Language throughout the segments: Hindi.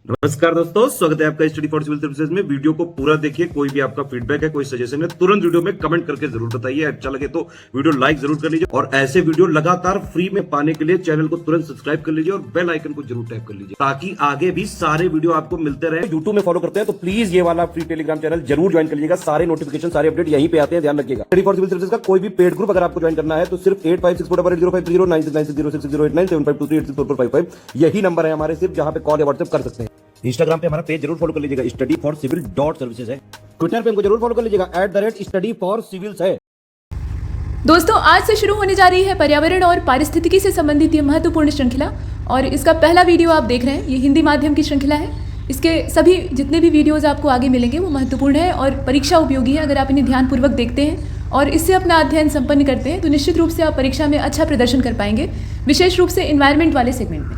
नमस्कार दोस्तों, स्वागत है आपका स्टडी फॉर सिविल सर्विसेज में। वीडियो को पूरा देखिए। कोई भी आपका फीडबैक है, कोई सजेशन है, तुरंत वीडियो में कमेंट करके जरूर बताइए। अच्छा लगे तो वीडियो लाइक जरूर कर लीजिए और ऐसे वीडियो लगातार फ्री में पाने के लिए चैनल को तुरंत सब्सक्राइब कर लीजिए और बेल आइकन को जरूर टैप कर लीजिए ताकि आगे भी सारे वीडियो आपको मिलते रहे। यूट्यूब में फॉलो करते हैं तो प्लीज ये वाला फ्री टेलीग्राम चैनल जरूर ज्वाइन कर लीजिएगा। सारे नोटिफिकेशन, सारे अपडेट यहीं पे आते हैं, ध्यान रखिएगा। स्टडी फॉर सिविल सर्विसेज का कोई भी पेड ग्रुप अगर आपको ज्वाइन करना है तो सिर्फ 856480560660897523864455 यही नंबर है हमारे, सिर्फ जहां पे कॉल या व्हाट्सएप कर सकते हैं। इंस्टाग्राम पे हमारा पेज जरूर फॉलो कर लीजिएगा, studyforcivil.services है। ट्विटर पे हमको जरूर फॉलो कर लीजिएगा, @studyforcivils है। दोस्तों, आज से शुरू होने जा रही है पर्यावरण और पारिस्थितिकी से संबंधित ये महत्वपूर्ण श्रृंखला और इसका पहला वीडियो आप देख रहे हैं। ये हिंदी माध्यम की श्रृंखला है। इसके सभी जितने भी वीडियोस आपको आगे मिलेंगे वो महत्वपूर्ण है और परीक्षा उपयोगी है। अगर आप इन्हें ध्यानपूर्वक देखते हैं और इससे अपना अध्ययन संपन्न करते हैं तो निश्चित रूप से आप परीक्षा में अच्छा प्रदर्शन कर पाएंगे, विशेष रूप से इन्वायरमेंट वाले सेगमेंट में।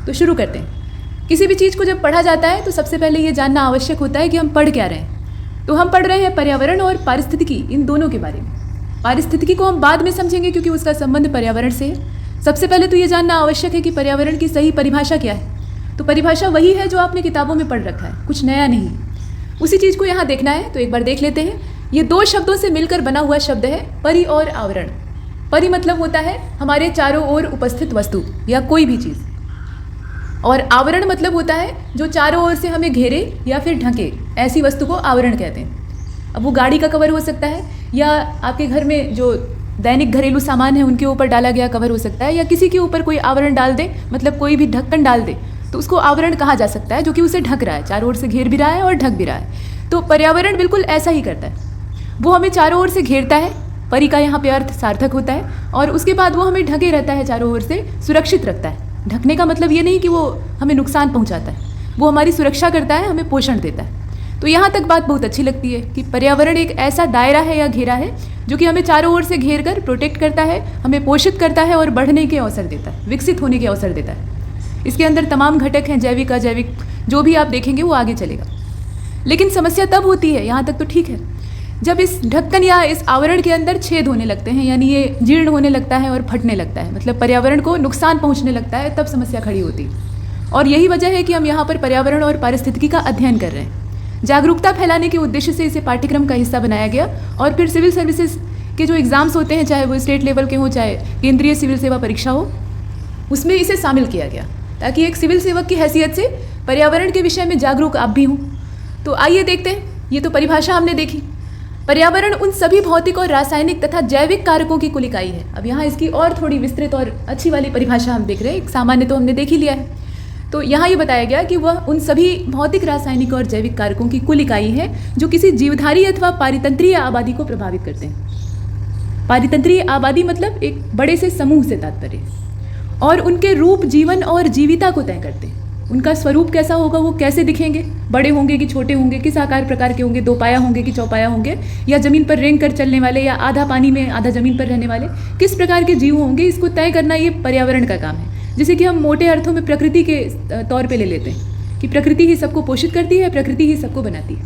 तो शुरू करते हैं। किसी भी चीज़ को जब पढ़ा जाता है तो सबसे पहले ये जानना आवश्यक होता है कि हम पढ़ क्या रहे हैं। तो हम पढ़ रहे हैं पर्यावरण और पारिस्थितिकी, इन दोनों के बारे में। पारिस्थितिकी को हम बाद में समझेंगे क्योंकि उसका संबंध पर्यावरण से है। सबसे पहले तो ये जानना आवश्यक है कि पर्यावरण की सही परिभाषा क्या है। तो परिभाषा वही है जो आपने किताबों में पढ़ रखा है, कुछ नया नहीं। उसी चीज़ को यहाँ देखना है तो एक बार देख लेते हैं। ये दो शब्दों से मिलकर बना हुआ शब्द है परि और आवरण। परि मतलब होता है हमारे चारों ओर उपस्थित वस्तु या कोई भी चीज़, और आवरण मतलब होता है जो चारों ओर से हमें घेरे या फिर ढके, ऐसी वस्तु को आवरण कहते हैं। अब वो गाड़ी का कवर हो सकता है या आपके घर में जो दैनिक घरेलू सामान है उनके ऊपर डाला गया कवर हो सकता है, या किसी के ऊपर कोई आवरण डाल दे, मतलब कोई भी ढक्कन डाल दे तो उसको आवरण कहा जा सकता है, जो कि उसे ढक रहा है, चारों ओर से घेर भी रहा है और ढक भी रहा है। तो पर्यावरण बिल्कुल ऐसा ही करता है। वो हमें चारों ओर से घेरता है, परि का यहाँ पे अर्थ सार्थक होता है, और उसके बाद वो हमें ढके रहता है, चारों ओर से सुरक्षित रखता है। ढकने का मतलब ये नहीं कि वो हमें नुकसान पहुंचाता है, वो हमारी सुरक्षा करता है, हमें पोषण देता है। तो यहाँ तक बात बहुत अच्छी लगती है कि पर्यावरण एक ऐसा दायरा है या घेरा है जो कि हमें चारों ओर से घेर कर प्रोटेक्ट करता है, हमें पोषित करता है और बढ़ने के अवसर देता है, विकसित होने के अवसर देता है। इसके अंदर तमाम घटक हैं, जैविक अजैविक, जो भी आप देखेंगे वो आगे चलेगा। लेकिन समस्या तब होती है, यहाँ तक तो ठीक है, जब इस ढक्कन या इस आवरण के अंदर छेद होने लगते हैं, यानी ये जीर्ण होने लगता है और फटने लगता है, मतलब पर्यावरण को नुकसान पहुंचने लगता है, तब समस्या खड़ी होती है। और यही वजह है कि हम यहाँ पर पर्यावरण और पारिस्थितिकी का अध्ययन कर रहे हैं। जागरूकता फैलाने के उद्देश्य से इसे पाठ्यक्रम का हिस्सा बनाया गया और फिर सिविल सर्विसेज के जो एग्ज़ाम्स होते हैं, चाहे वो स्टेट लेवल के हों चाहे केंद्रीय सिविल सेवा परीक्षा हो, उसमें इसे शामिल किया गया ताकि एक सिविल सेवक की हैसियत से पर्यावरण के विषय में जागरूक आप भी हों। तो आइए देखते हैं। ये तो परिभाषा हमने देखी। पर्यावरण उन सभी भौतिक और रासायनिक तथा जैविक कारकों की कुल इकाई है। अब यहाँ इसकी और थोड़ी विस्तृत और अच्छी वाली परिभाषा हम देख रहे हैं। एक सामान्य तो हमने देख ही लिया है। तो यहाँ ये बताया गया कि वह उन सभी भौतिक, रासायनिक और जैविक कारकों की कुल इकाई है जो किसी जीवधारी अथवा पारितंत्रीय आबादी को प्रभावित करते हैं। पारितंत्रीय आबादी मतलब एक बड़े से समूह से तात्पर्य, और उनके रूप, जीवन और जीविता को तय करते हैं। उनका स्वरूप कैसा होगा, वो कैसे दिखेंगे, बड़े होंगे कि छोटे होंगे, किस आकार प्रकार के होंगे, दो पाया होंगे कि चौपाया होंगे, या ज़मीन पर रेंग कर चलने वाले या आधा पानी में आधा ज़मीन पर रहने वाले, किस प्रकार के जीव होंगे, इसको तय करना ये पर्यावरण का काम है। जिसे कि हम मोटे अर्थों में प्रकृति के तौर पे ले लेते हैं कि प्रकृति ही सबको पोषित करती है, प्रकृति ही सबको बनाती है।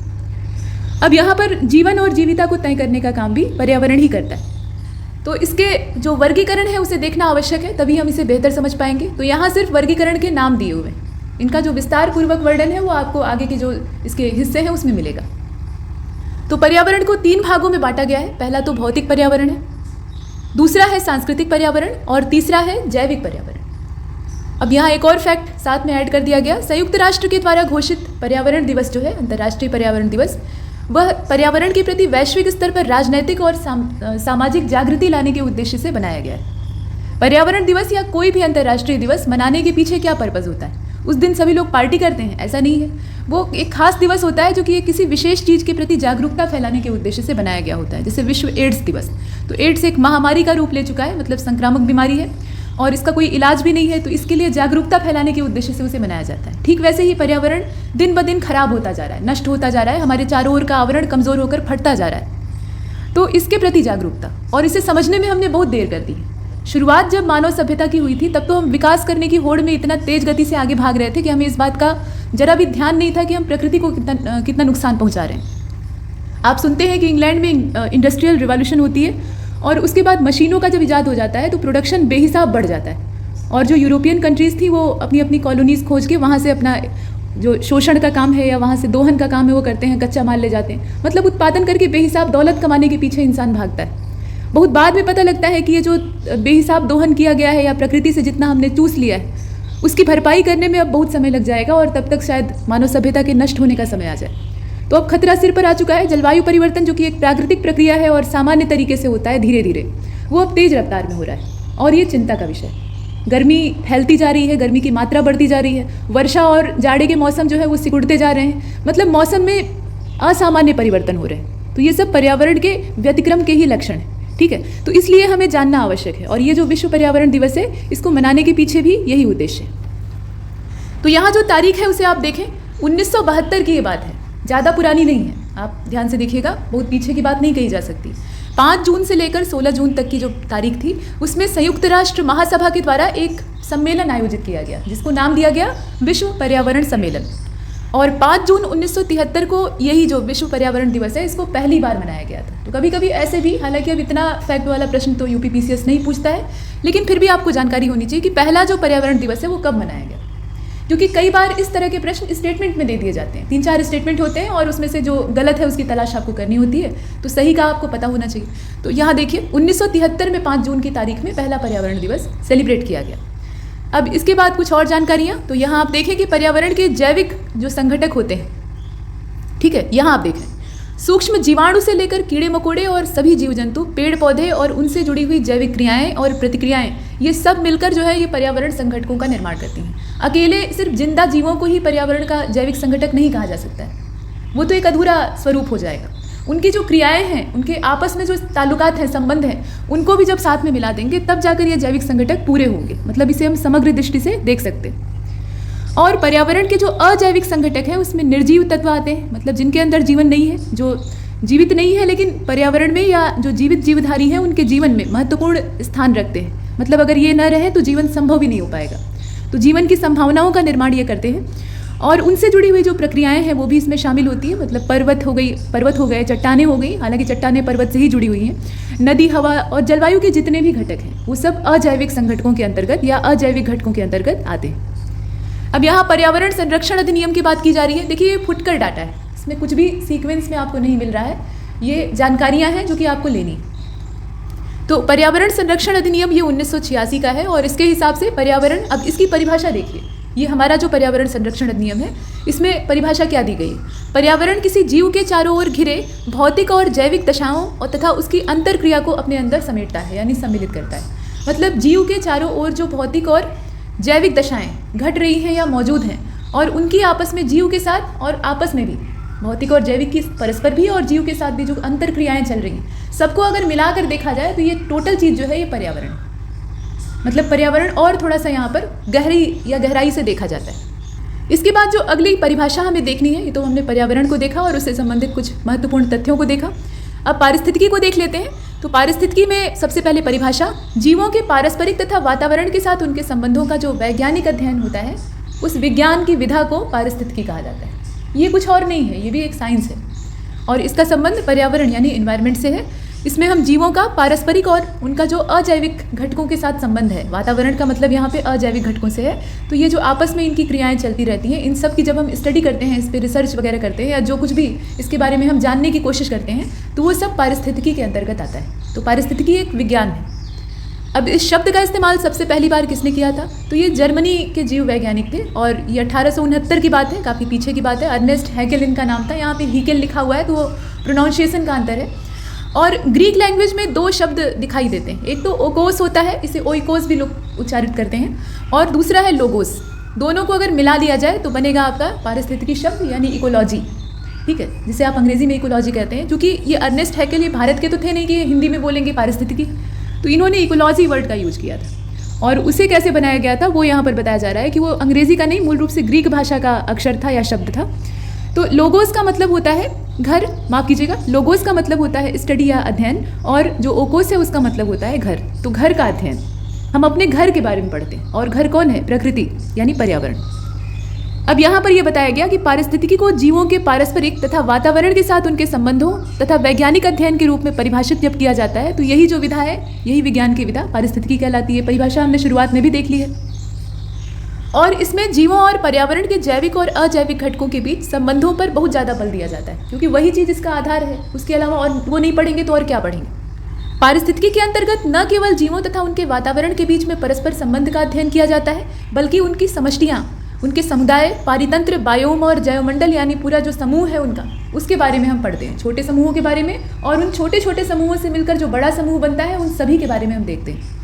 अब यहाँ पर जीवन और जीविता को तय करने का काम भी पर्यावरण ही करता है। तो इसके जो वर्गीकरण है उसे देखना आवश्यक है, तभी हम इसे बेहतर समझ पाएंगे। तो यहाँ सिर्फ वर्गीकरण के नाम दिए हुए हैं, इनका जो विस्तार पूर्वक वर्णन है वो आपको आगे के जो इसके हिस्से हैं उसमें मिलेगा। तो पर्यावरण को 3 भागों में बांटा गया है। पहला तो भौतिक पर्यावरण है, दूसरा है सांस्कृतिक पर्यावरण और तीसरा है जैविक पर्यावरण। अब यहाँ एक और फैक्ट साथ में ऐड कर दिया गया। संयुक्त राष्ट्र के द्वारा घोषित पर्यावरण दिवस जो है, अंतर्राष्ट्रीय पर्यावरण दिवस, वह पर्यावरण के प्रति वैश्विक स्तर पर राजनैतिक और सामाजिक जागृति लाने के उद्देश्य से बनाया गया है। पर्यावरण दिवस या कोई भी अंतर्राष्ट्रीय दिवस मनाने के पीछे क्या पर्पज़ होता है? उस दिन सभी लोग पार्टी करते हैं, ऐसा नहीं है। वो एक खास दिवस होता है जो कि किसी विशेष चीज़ के प्रति जागरूकता फैलाने के उद्देश्य से बनाया गया होता है। जैसे विश्व एड्स दिवस, तो एड्स एक महामारी का रूप ले चुका है, मतलब संक्रामक बीमारी है और इसका कोई इलाज भी नहीं है, तो इसके लिए जागरूकता फैलाने के उद्देश्य से उसे मनाया जाता है। ठीक वैसे ही पर्यावरण दिन ब दिन खराब होता जा रहा है, नष्ट होता जा रहा है, हमारे चारों ओर का आवरण कमज़ोर होकर फटता जा रहा है। तो इसके प्रति जागरूकता, और इसे समझने में हमने बहुत देर कर दी है। शुरुआत जब मानव सभ्यता की हुई थी तब तो हम विकास करने की होड़ में इतना तेज गति से आगे भाग रहे थे कि हमें इस बात का जरा भी ध्यान नहीं था कि हम प्रकृति को कितना नुकसान पहुंचा रहे हैं। आप सुनते हैं कि इंग्लैंड में इंडस्ट्रियल रिवॉल्यूशन होती है और उसके बाद मशीनों का जब इजाद हो जाता है तो प्रोडक्शन बेहिसाब बढ़ जाता है, और जो यूरोपियन कंट्रीज़ थी वो अपनी अपनी कॉलोनीज़ खोज के वहाँ से अपना जो शोषण का काम है या वहाँ से दोहन का काम है वो करते हैं, कच्चा माल ले जाते हैं। मतलब उत्पादन करके बेहिसाब दौलत कमाने के पीछे इंसान भागता है। बहुत बाद में पता लगता है कि ये जो बेहिसाब दोहन किया गया है या प्रकृति से जितना हमने चूस लिया है उसकी भरपाई करने में अब बहुत समय लग जाएगा और तब तक शायद मानव सभ्यता के नष्ट होने का समय आ जाए। तो अब खतरा सिर पर आ चुका है। जलवायु परिवर्तन जो कि एक प्राकृतिक प्रक्रिया है और सामान्य तरीके से होता है धीरे धीरे, वो अब तेज रफ्तार में हो रहा है और ये चिंता का विषय है। गर्मी फैलती जा रही है, गर्मी की मात्रा बढ़ती जा रही है, वर्षा और जाड़े के मौसम जो है वो सिकुड़ते जा रहे हैं, मतलब मौसम में असामान्य परिवर्तन हो रहे हैं। तो ये सब पर्यावरण के व्यतिक्रम के ही लक्षण हैं, ठीक है। तो इसलिए हमें जानना आवश्यक है और ये जो विश्व पर्यावरण दिवस है इसको मनाने के पीछे भी यही उद्देश्य है। तो यहाँ जो तारीख है उसे आप देखें, 1972 की ये बात है, ज़्यादा पुरानी नहीं है। आप ध्यान से देखिएगा, बहुत पीछे की बात नहीं कही जा सकती। 5 जून से लेकर 16 जून तक की जो तारीख थी उसमें संयुक्त राष्ट्र महासभा के द्वारा एक सम्मेलन आयोजित किया गया जिसको नाम दिया गया विश्व पर्यावरण सम्मेलन। और 5 जून 1973 को यही जो विश्व पर्यावरण दिवस है इसको पहली बार मनाया गया था। तो कभी कभी ऐसे भी, हालांकि अब इतना फैक्ट वाला प्रश्न तो यूपीपीसीएस नहीं पूछता है, लेकिन फिर भी आपको जानकारी होनी चाहिए कि पहला जो पर्यावरण दिवस है वो कब मनाया गया। क्योंकि कई बार इस तरह के प्रश्न स्टेटमेंट में दे दिए जाते हैं, 3-4 स्टेटमेंट होते हैं और उसमें से जो गलत है उसकी तलाश आपको करनी होती है, तो सही का आपको पता होना चाहिए। तो यहाँ देखिए 1973 में 5 जून की तारीख में पहला पर्यावरण दिवस सेलिब्रेट किया गया। अब इसके बाद कुछ और जानकारियाँ, तो यहाँ आप देखें कि पर्यावरण के जैविक जो संघटक होते हैं, ठीक है, यहाँ आप देखें सूक्ष्म जीवाणु से लेकर कीड़े मकोड़े और सभी जीव जंतु, पेड़ पौधे और उनसे जुड़ी हुई जैविक क्रियाएं और प्रतिक्रियाएं, ये सब मिलकर जो है ये पर्यावरण संघटकों का निर्माण करती हैं। अकेले सिर्फ जिंदा जीवों को ही पर्यावरण का जैविक संघटक नहीं कहा जा सकता है, वो तो एक अधूरा स्वरूप हो जाएगा। उनकी जो क्रियाएं हैं, उनके आपस में जो ताल्लुकात हैं, संबंध हैं, उनको भी जब साथ में मिला देंगे तब जाकर ये जैविक संघटक पूरे होंगे। मतलब इसे हम समग्र दृष्टि से देख सकते हैं। और पर्यावरण के जो अजैविक संघटक हैं उसमें निर्जीव तत्व आते हैं, मतलब जिनके अंदर जीवन नहीं है, जो जीवित नहीं है लेकिन पर्यावरण में या जो जीवित जीवधारी हैं उनके जीवन में महत्वपूर्ण स्थान रखते हैं। मतलब अगर ये न रहे तो जीवन संभव भी नहीं हो पाएगा। तो जीवन की संभावनाओं का निर्माण ये करते हैं और उनसे जुड़ी हुई जो प्रक्रियाएं हैं वो भी इसमें शामिल होती है। मतलब पर्वत हो गए, चट्टानें हो गई, हालांकि चट्टानें पर्वत से ही जुड़ी हुई हैं, नदी, हवा और जलवायु के जितने भी घटक हैं वो सब अजैविक संघटकों के अंतर्गत या अजैविक घटकों के अंतर्गत आते हैं। अब यहाँ पर्यावरण संरक्षण अधिनियम की बात की जा रही है। देखिए ये फुटकर डाटा है, इसमें कुछ भी सीक्वेंस में आपको नहीं मिल रहा है, ये जानकारियाँ हैं जो कि आपको लेनी। तो पर्यावरण संरक्षण अधिनियम ये 1986 का है और इसके हिसाब से पर्यावरण, अब इसकी परिभाषा देखिए, ये हमारा जो पर्यावरण संरक्षण अधिनियम है इसमें परिभाषा क्या दी गई है। पर्यावरण किसी जीव के चारों ओर घिरे भौतिक और जैविक दशाओं और तथा उसकी अंतरक्रिया को अपने अंदर समेटता है, यानी सम्मिलित करता है। मतलब जीव के चारों ओर जो भौतिक और जैविक दशाएं घट रही हैं या मौजूद हैं और उनकी आपस में जीव के साथ और आपस में भी भौतिक और जैविक की परस्पर भी और जीव के साथ भी जो अंतर क्रियाएं चल रही हैं, सबको अगर मिलाकर देखा जाए तो ये टोटल चीज़ जो है ये पर्यावरण, मतलब पर्यावरण और थोड़ा सा यहाँ पर गहराई से देखा जाता है। इसके बाद जो अगली परिभाषा हमें देखनी है, ये तो हमने पर्यावरण को देखा और उससे संबंधित कुछ महत्वपूर्ण तथ्यों को देखा। अब पारिस्थितिकी को देख लेते हैं। तो पारिस्थितिकी में सबसे पहले परिभाषा, जीवों के पारस्परिक तथा वातावरण के साथ उनके संबंधों का जो वैज्ञानिक अध्ययन होता है उस विज्ञान की विधा को पारिस्थितिकी कहा जाता है। ये कुछ और नहीं है, ये भी एक साइंस है और इसका संबंध पर्यावरण यानी एनवायरनमेंट से है। इसमें हम जीवों का पारस्परिक और उनका जो अजैविक घटकों के साथ संबंध है, वातावरण का मतलब यहाँ पे अजैविक घटकों से है, तो ये जो आपस में इनकी क्रियाएं चलती रहती हैं, इन सब की जब हम स्टडी करते हैं, इस पर रिसर्च वगैरह करते हैं या जो कुछ भी इसके बारे में हम जानने की कोशिश करते हैं, तो वो सब पारिस्थितिकी के अंतर्गत आता है। तो पारिस्थितिकी एक विज्ञान है। अब इस शब्द का इस्तेमाल सबसे पहली बार किसने किया था, तो ये जर्मनी के जीव वैज्ञानिक थे और ये 1869 की बात है, काफ़ी पीछे की बात है। अर्नेस्ट हैकेल इनका नाम था, यहाँ पे हीकेल लिखा हुआ है तो वो प्रोनाउंसिएशन का अंतर है। और ग्रीक लैंग्वेज में 2 शब्द दिखाई देते हैं, एक तो ओकोस होता है, इसे ओइकोस भी लोग उच्चारित करते हैं, और दूसरा है लोगोस। दोनों को अगर मिला दिया जाए तो बनेगा आपका पारिस्थितिकी शब्द यानी इकोलॉजी, ठीक है, जिसे आप अंग्रेजी में इकोलॉजी कहते हैं। क्योंकि ये अर्नेस्ट हैकेल ये भारत के तो थे नहीं कि हिंदी में बोलेंगे पारिस्थितिकी, तो इन्होंने इकोलॉजी वर्ड का यूज किया था। और उसे कैसे बनाया गया था वो यहाँ पर बताया जा रहा है कि वो अंग्रेजी का नहीं, मूल रूप से ग्रीक भाषा का अक्षर था या शब्द था। तो लोगोस का मतलब होता है घर, माफ कीजिएगा, लोगोस का मतलब होता है स्टडी या अध्ययन, और जो ओकोस है उसका मतलब होता है घर। तो घर का अध्ययन, हम अपने घर के बारे में पढ़ते हैं, और घर कौन है, प्रकृति यानी पर्यावरण। अब यहाँ पर यह बताया गया कि पारिस्थितिकी को जीवों के पारस्परिक तथा वातावरण के साथ उनके संबंधों तथा वैज्ञानिक अध्ययन के रूप में परिभाषित जब किया जाता है तो यही जो विधा है, यही विज्ञान की विधा पारिस्थितिकी कहलाती है। परिभाषा हमने शुरुआत में भी देख ली है। और इसमें जीवों और पर्यावरण के जैविक और अजैविक घटकों के बीच संबंधों पर बहुत ज़्यादा बल दिया जाता है, क्योंकि वही चीज़ इसका आधार है। उसके अलावा और वो नहीं पढ़ेंगे तो और क्या पढ़ेंगे। पारिस्थितिकी के अंतर्गत न केवल जीवों तथा उनके वातावरण के बीच में परस्पर संबंध का अध्ययन किया जाता है, बल्कि उनकी समष्टियाँ, उनके समुदाय, पारितंत्र, बायोम और जैवमंडल यानी पूरा जो समूह है उनका, उसके बारे में हम पढ़ते हैं। छोटे समूहों के बारे में और उन छोटे छोटे समूहों से मिलकर जो बड़ा समूह बनता है उन सभी के बारे में हम देखते हैं।